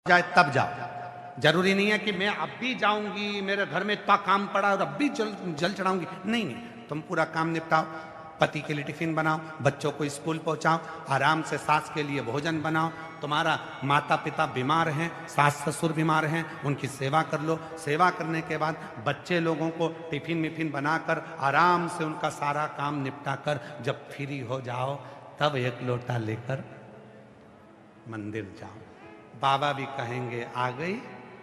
जाए तब जाओ। जरूरी नहीं है कि मैं अब भी जाऊंगी, मेरे घर में इतना काम पड़ा और अब भी जल चढ़ाऊंगी। नहीं नहीं, तुम पूरा काम निपटाओ। पति के लिए टिफिन बनाओ, बच्चों को स्कूल पहुंचाओ, आराम से सास के लिए भोजन बनाओ। तुम्हारा माता पिता बीमार हैं, सास ससुर बीमार हैं, उनकी सेवा कर लो। सेवा करने के बाद बच्चे लोगों को टिफिन मिफिन बनाकर आराम से उनका सारा काम निपटा कर जब फ्री हो जाओ, तब एक लोटा लेकर मंदिर जाओ। बाबा भी कहेंगे आ गई,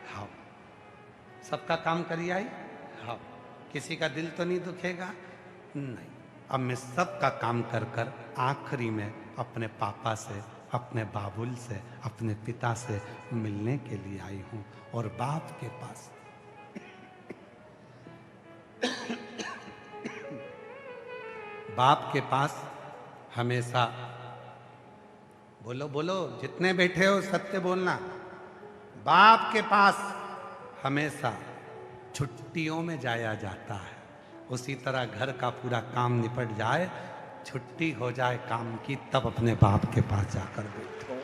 हाँ। सबका काम करी आई, हाँ। किसी का दिल तो नहीं दुखेगा, नहीं। अब मैं सबका काम कर कर आखिरी में अपने पापा से, अपने बाबुल से, अपने पिता से मिलने के लिए आई हूं। और बाप के पास बाप के पास हमेशा, बोलो बोलो, जितने बैठे हो सत्य बोलना, बाप के पास हमेशा छुट्टियों में जाया जाता है। उसी तरह घर का पूरा काम निपट जाए, छुट्टी हो जाए काम की, तब अपने बाप के पास जाकर बैठो।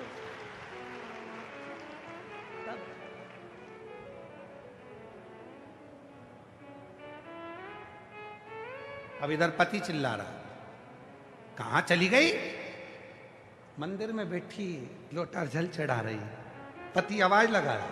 अब इधर पति चिल्ला रहा, कहां चली गई? मंदिर में बैठी लोटा जल चढ़ा रही। पति आवाज लगा रहा,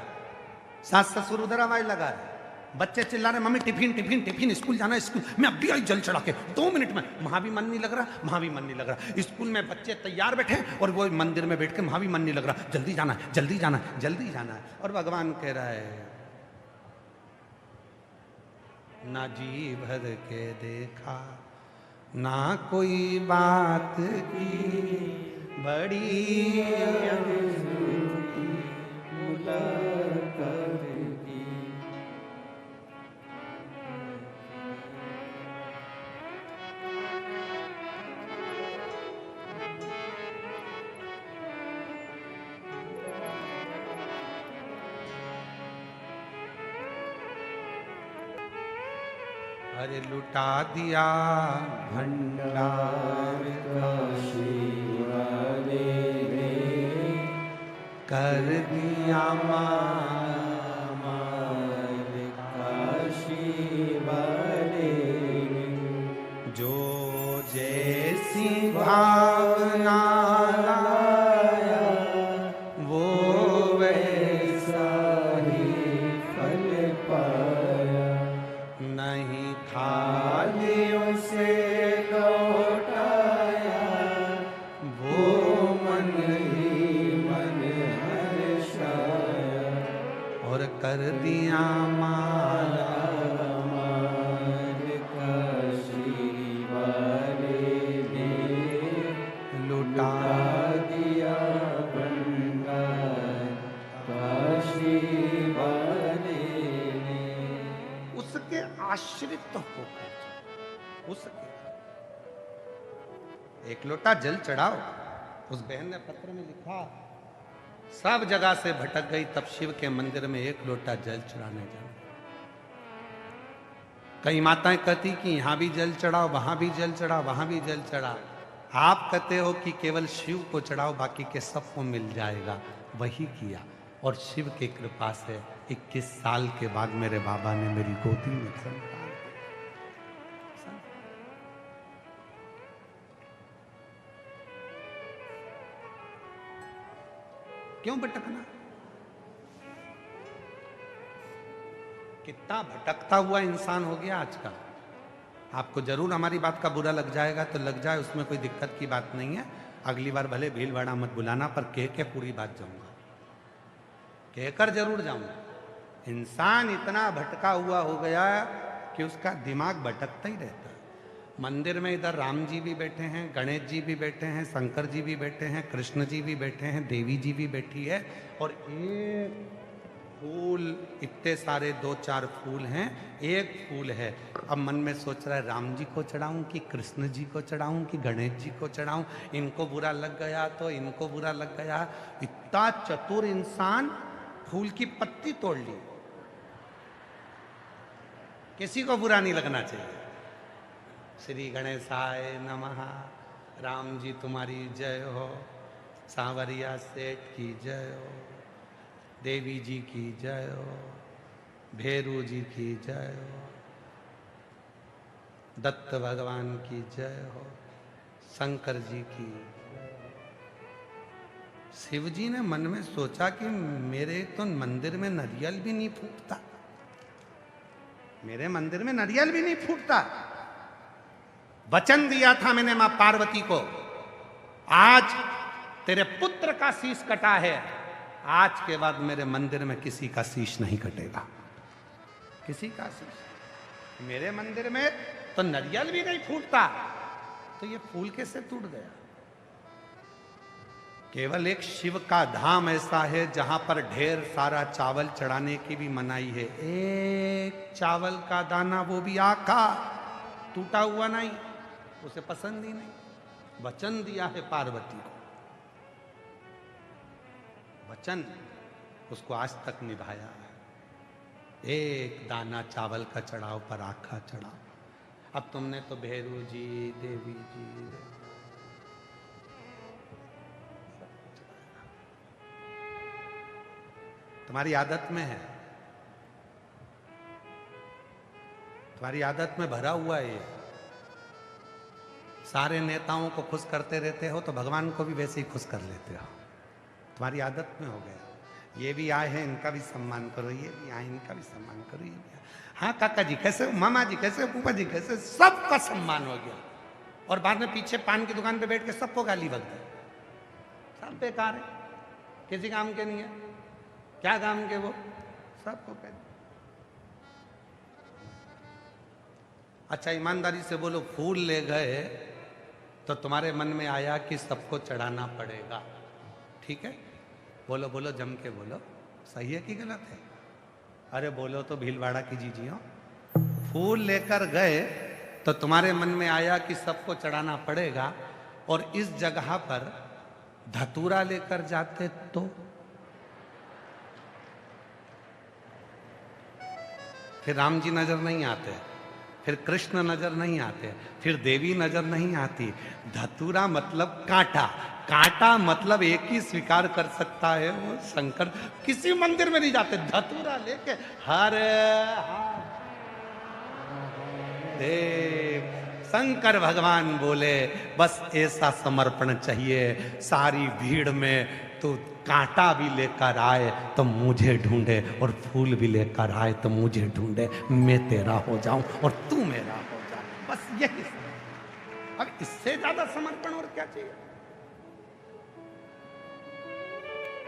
सास ससुर उधर आवाज लगा रहे, बच्चे चिल्ला रहे, mummy tiffin tiffin tiffin, school जाना है स्कूल। मैं अब भी आई जल चढ़ा के 2 मिनट में। वहां भी मन नहीं लग रहा, वहां भी मन नहीं लग रहा। स्कूल में बच्चे तैयार बैठे और वो मंदिर में बैठ के वहां भी मन नहीं लग रहा। जल्दी जाना है, जल्दी जाना है, जल्दी जाना है। और भगवान कह रहा है, ना जी भर के देखा, ना कोई बात की, बड़ी मुलाकात की। अरे लुटा दिया भंडार काशी वाले ने, कर दिया मार काशी वाले ने। जो जैसी भावना लाया, वो वैसा ही फल पाया। नहीं थालियों से लौटाया, वो मन ही मन हर्षाया। और कर दिया माला मार काशी वाले ने, लुटा दिया भंडार काशी वाले ने। उसके आश्रित होकर उसके एक लोटा जल चढ़ाओ। उस बहन ने पत्र में लिखा, सब जगह से भटक गई, तब शिव के मंदिर में एक लोटा जल चढ़ाने जाना। कई माताएं कहती कि यहां भी जल चढ़ाओ, वहां भी जल चढ़ाओ, वहां भी जल चढ़ाओ। आप कहते हो कि केवल शिव को चढ़ाओ, बाकी के सबको मिल जाएगा। वही किया और शिव की कृपा से 21 साल के बाद मेरे बाबा ने मेरी गोदी में संतान। क्यों भटकना? कितना भटकता हुआ इंसान हो गया आजकल। आपको जरूर हमारी बात का बुरा लग जाएगा तो लग जाए, उसमें कोई दिक्कत की बात नहीं है। अगली बार भले भीड़ भाड़ा मत बुलाना, पर कह के पूरी बात जाऊंगा, कहकर जरूर जाऊंगा। इंसान इतना भटका हुआ हो गया कि उसका दिमाग भटकता ही रहता है। मंदिर में इधर राम जी भी बैठे हैं, गणेश जी भी बैठे हैं, शंकर जी भी बैठे हैं, कृष्ण जी भी बैठे हैं, देवी जी भी बैठी है। और एक फूल, इतने सारे 2-4 फूल हैं, एक फूल है। अब मन में सोच रहा है, राम जी को चढ़ाऊं कि कृष्ण जी को चढ़ाऊं कि गणेश जी को चढ़ाऊं? इनको बुरा लग गया तो इनको बुरा लग गया। इतना चतुर इंसान, फूल की पत्ती तोड़ ली। किसी को बुरा नहीं लगना चाहिए। श्री गणेशाय नमः, राम जी तुम्हारी जय हो, सांवरिया सेठ की जय हो, देवी जी की जय हो, भैरू जी की जय हो, दत्त भगवान की जय हो, शंकर जी की। शिव जी ने मन में सोचा कि मेरे तो मंदिर में नारियल भी नहीं फूटता, मेरे मंदिर में नारियल भी नहीं फूटता। वचन दिया था मैंने मां पार्वती को, आज तेरे पुत्र का शीश कटा है, आज के बाद मेरे मंदिर में किसी का शीश नहीं कटेगा, किसी का शीश। मेरे मंदिर में तो नारियल भी नहीं फूटता, तो ये फूल कैसे टूट गया? केवल एक शिव का धाम ऐसा है जहां पर ढेर सारा चावल चढ़ाने की भी मनाही है। एक चावल का दाना, वो भी आका, टूटा हुआ नहीं, उसे पसंद ही नहीं। वचन दिया है पार्वती को, वचन उसको आज तक निभाया है। एक दाना चावल का चढ़ाओ पर आखा चढ़ाओ। अब तुमने तो भैरू जी, देवी जी, तुम्हारी आदत में है, तुम्हारी आदत में भरा हुआ है ये। सारे नेताओं को खुश करते रहते हो तो भगवान को भी वैसे ही खुश कर लेते हो, तुम्हारी आदत में हो गया। ये भी आए हैं, इनका भी सम्मान करो, ये भी आए, इनका भी सम्मान करो, ये भी आए। हाँ काका जी कैसे, मामा जी कैसे, फूफा जी कैसे, सबका सम्मान हो गया। और बाद में पीछे पान की दुकान पे बैठ के सबको गाली बक दे, सब बेकार है, किसी काम के नहीं है। क्या काम के वो, सबको कह। अच्छा ईमानदारी से बोलो, फूल ले गए तो तुम्हारे मन में आया कि सबको चढ़ाना पड़ेगा, ठीक है? बोलो बोलो, जम के बोलो, सही है कि गलत है? अरे बोलो तो भीलवाड़ा की जीजियों। फूल लेकर गए तो तुम्हारे मन में आया कि सबको चढ़ाना पड़ेगा, और इस जगह पर धतूरा लेकर जाते तो फिर राम जी नजर नहीं आते, फिर कृष्ण नजर नहीं आते, फिर देवी नजर नहीं आती। धतूरा मतलब कांटा, कांटा मतलब एक ही स्वीकार कर सकता है वो शंकर। किसी मंदिर में नहीं जाते, धतूरा लेके हर देव शंकर भगवान बोले बस ऐसा समर्पण चाहिए। सारी भीड़ में तो कांटा भी लेकर आए तो मुझे ढूंढे, और फूल भी लेकर आए तो मुझे ढूंढे, मैं तेरा हो जाऊं और तू मेरा हो जा, बस यही। अब इससे ज्यादा समर्पण और क्या चाहिए?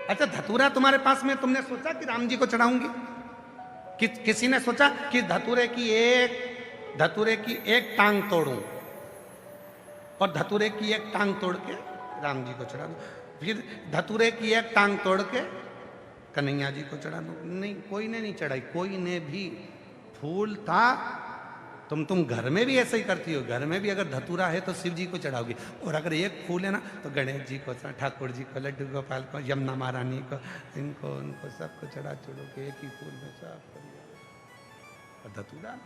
अच्छा धतूरा तुम्हारे पास में, तुमने सोचा कि राम जी को चढ़ाऊंगी? किसी ने सोचा कि धतूरे की एक टांग तोड़ूं और धतूरे की एक टांग तोड़ के राम जी को चढ़ा दूं, फिर धतूरे की एक टांग तोड़ के कन्हैया जी को चढ़ा दूं? नहीं, कोई ने नहीं चढ़ाई, कोई ने भी। फूल था, तुम घर में भी ऐसे ही करती हो, घर में भी अगर धतूरा है तो शिव जी को चढ़ाओगी, और अगर एक फूल है ना तो गणेश जी को, ठाकुर जी को, लड्डू गोपाल को, यमुना महारानी को, इनको उनको सबको चढ़ा चढ़ो के एक ही फूल में सब कर दिया। और धतूरा,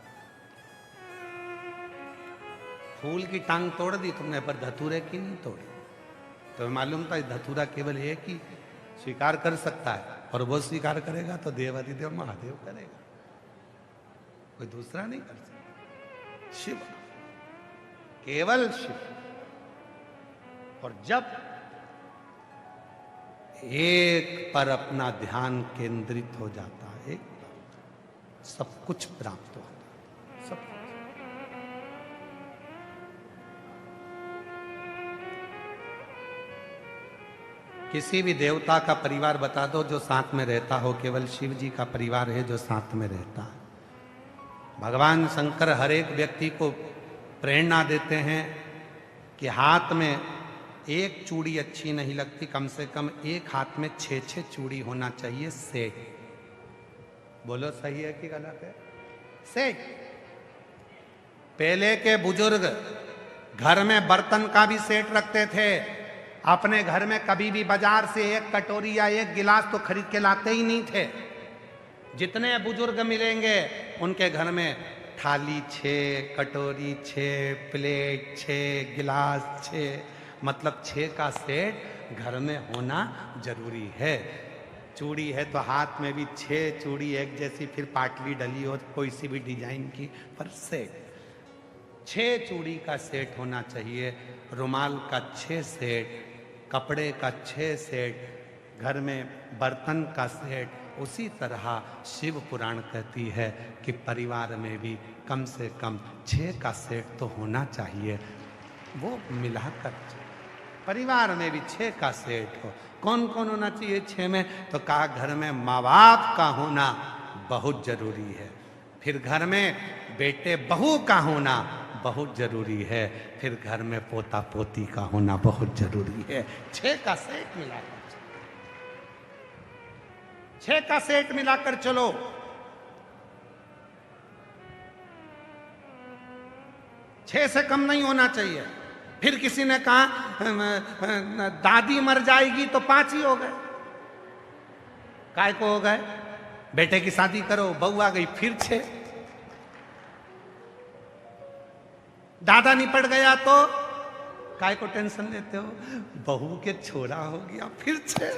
फूल की टांग तोड़ दी तुमने पर धतूरे की नहीं तोड़ी। तो मालूम था धतूरा केवल एक ही स्वीकार कर सकता है, और वो स्वीकार करेगा तो देवादिदेव महादेव करेगा, कोई दूसरा नहीं कर सकता। शिव, केवल शिव। और जब एक पर अपना ध्यान केंद्रित हो जाता है, सब कुछ प्राप्त होता है, सब। किसी भी देवता का परिवार बता दो जो साथ में रहता हो, केवल शिव जी का परिवार है जो साथ में रहता है। भगवान शंकर हर एक व्यक्ति को प्रेरणा देते हैं कि हाथ में एक चूड़ी अच्छी नहीं लगती, कम से कम एक हाथ में 6 चूड़ी होना चाहिए, सेट। बोलो सही है कि गलत है? सेट। पहले के बुजुर्ग घर में बर्तन का भी सेट रखते थे। अपने घर में कभी भी बाजार से एक कटोरी या एक गिलास तो खरीद के लाते ही नहीं थे। जितने बुजुर्ग मिलेंगे उनके घर में थाली 6, कटोरी 6, प्लेट 6, गिलास 6, मतलब 6 का सेट घर में होना जरूरी है। चूड़ी है तो हाथ में भी 6 चूड़ी एक जैसी, फिर पाटली डली हो कोई सी भी डिजाइन की, पर सेट 6 चूड़ी का सेट होना चाहिए, रुमाल का 6 सेट, कपड़े का 6 सेट, घर में बर्तन का सेट। उसी तरह शिव पुराण कहती है कि परिवार में भी कम से कम 6 का सेट तो होना चाहिए। वो मिलाकर परिवार में भी 6 का सेट हो। कौन कौन होना चाहिए 6 में? तो कहा घर में माँ बाप का होना बहुत जरूरी है, फिर घर में बेटे बहू का होना बहुत जरूरी है, फिर घर में पोता पोती का होना बहुत जरूरी है। 6 का सेट मिलाकर, 6 का सेट मिलाकर चलो। छह से कम नहीं होना चाहिए। फिर किसी ने कहा दादी मर जाएगी तो 5 ही हो गए। काय को हो गए? बेटे की शादी करो, बहू आ गई, फिर 6। दादा निपट गया तो काय को टेंशन लेते हो? बहू के छोरा हो गया, फिर 6।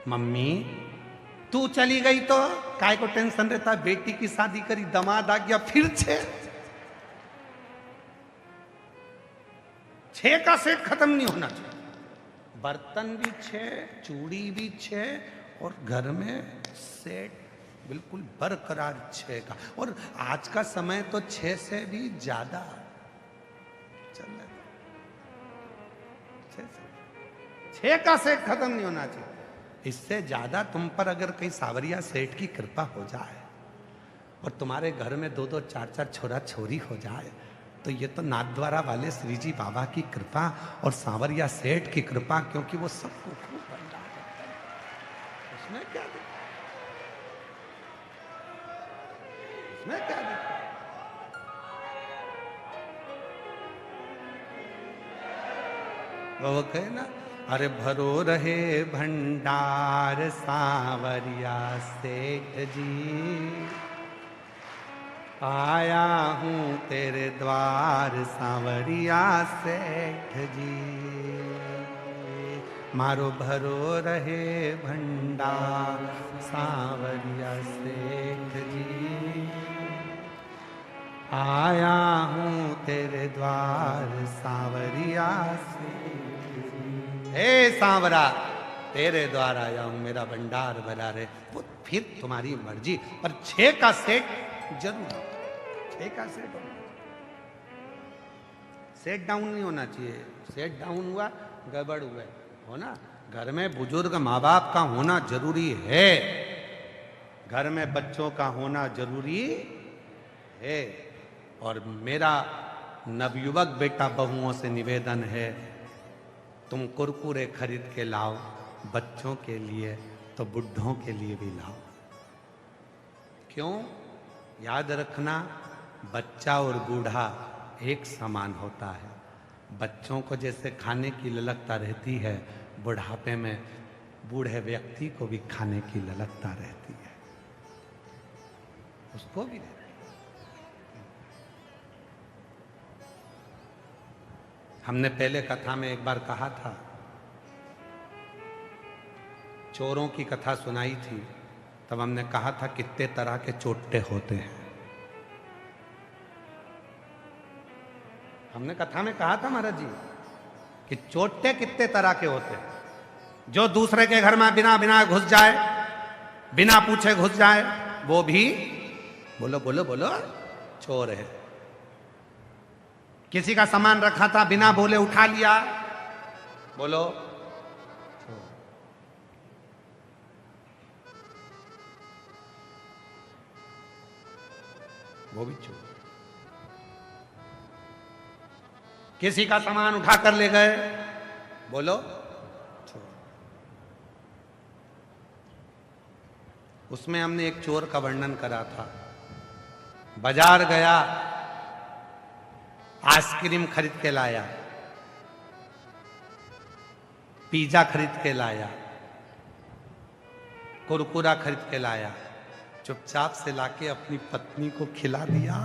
मम्मी तू चली गई तो काय को टेंशन रहता? बेटी की शादी करी, दामाद आ गया, फिर 6। 6 का सेट खत्म नहीं होना चाहिए। बर्तन भी 6, चूड़ी भी 6 और घर में सेट बिल्कुल बरकरार 6 का। और आज का समय तो 6 से भी ज्यादा चल रहा है। 6 का सेट खत्म नहीं होना चाहिए। इससे ज्यादा तुम पर अगर कहीं सावरिया सेठ की कृपा हो जाए और तुम्हारे घर में 2-2, 4-4 छोरा छोरी हो जाए तो ये तो नाथद्वारा वाले श्री जी बाबा की कृपा और सावरिया सेठ की कृपा, क्योंकि वो सबको खूब भंडार करता है। उसमें क्या दिक्कत? उसमें क्या दिक्कत? वो कहे ना, अरे भरो रहे भंडार सावरिया सेठ जी, आया हूँ तेरे द्वार सावरिया सेठ जी। मारो भरो रहे भंडार सावरिया सेठ जी, आया हूँ तेरे द्वार सावरिया सेठ। हे सांवरा, तेरे द्वार आया हूं, मेरा भंडार भरा रहे। वो फिर तुम्हारी मर्जी, पर 6 का सेट जरूर हो। 6 का सेट होना, सेट डाउन नहीं होना चाहिए। सेट डाउन हुआ गड़बड़ हुआ हो ना। घर में बुजुर्ग माँ बाप का होना जरूरी है, घर में बच्चों का होना जरूरी है। और मेरा नवयुवक बेटा बहुओं से निवेदन है, तुम कुरकुरे खरीद के लाओ बच्चों के लिए, तो बुढ़ों के लिए भी लाओ। क्यों? याद रखना, बच्चा और बूढ़ा एक समान होता है। बच्चों को जैसे खाने की ललकता रहती है, बुढ़ापे में बूढ़े व्यक्ति को भी खाने की ललकता रहती है, उसको भी रहती है। हमने पहले कथा में एक बार कहा था, चोरों की कथा सुनाई थी, तब हमने कहा था कितने तरह के चोट्टे होते हैं। हमने कथा में कहा था महाराज जी कि चोट्टे कितने तरह के होते हैं। जो दूसरे के घर में बिना बिना घुस जाए, बिना पूछे घुस जाए, वो भी बोलो बोलो बोलो चोर है। किसी का सामान रखा था, बिना बोले उठा लिया, बोलो चोर। वो भी चोर। किसी का सामान उठा कर ले गए, बोलो चोर। उसमें हमने एक चोर का वर्णन करा था। बाजार गया, आइसक्रीम खरीद के लाया, पिज्जा खरीद के लाया, कुरकुरा खरीद के लाया, चुपचाप से लाके अपनी पत्नी को खिला दिया।